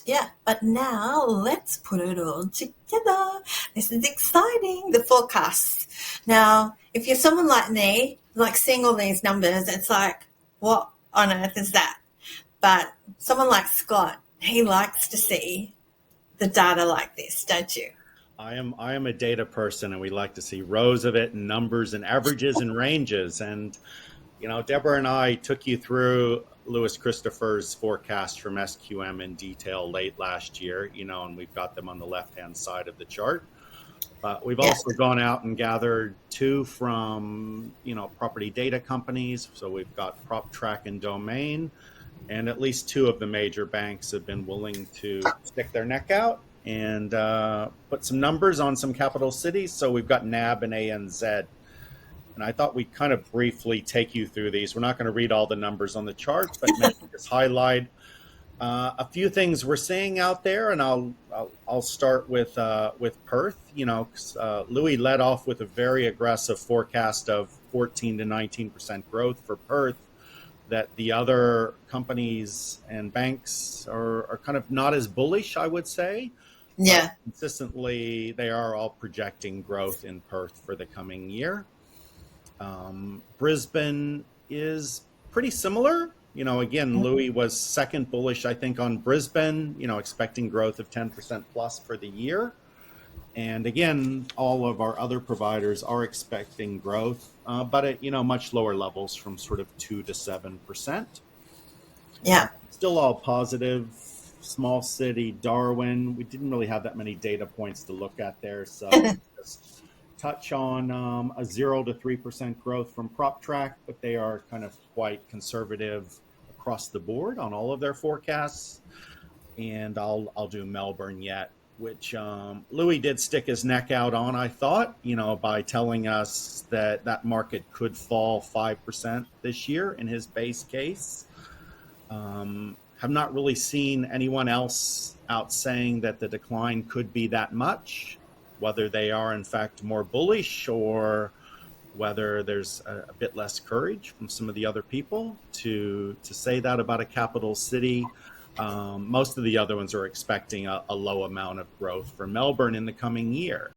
yeah, but now let's put it all together. This is exciting, the forecasts. Now, if you're someone like me, like seeing all these numbers, it's like, what on earth is that? But someone like Scott, he likes to see the data like this, don't you? I am a data person, and we like to see rows of it and numbers and averages and ranges. And Deborah and I took you through Lewis Christopher's forecast from SQM in detail late last year, and we've got them on the left-hand side of the chart. But we've also gone out and gathered two from, property data companies. So we've got PropTrack and Domain, and at least two of the major banks have been willing to stick their neck out and put some numbers on some capital cities. So we've got NAB and ANZ. And I thought we'd kind of briefly take you through these. We're not going to read all the numbers on the chart, but maybe just highlight a few things we're seeing out there. And I'll start with Perth. Louis led off with a very aggressive forecast of 14 to 19% growth for Perth, that the other companies and banks are kind of not as bullish, I would say. Yeah. But consistently, they are all projecting growth in Perth for the coming year. Brisbane is pretty similar. Again, Louis was second bullish, I think, on Brisbane, expecting growth of 10% plus for the year. And again, all of our other providers are expecting growth, but at, much lower levels, from sort of 2 to 7%. Yeah. Still all positive. Small city, Darwin. We didn't really have that many data points to look at there. So just touch on a 0 to 3% growth from PropTrack, but they are kind of quite conservative across the board on all of their forecasts. And I'll do Melbourne yet, which Louis did stick his neck out on, I thought, by telling us that market could fall 5% this year in his base case. Have not really seen anyone else out saying that the decline could be that much, whether they are in fact more bullish or whether there's a bit less courage from some of the other people to say that about a capital city. Most of the other ones are expecting a low amount of growth for Melbourne in the coming year.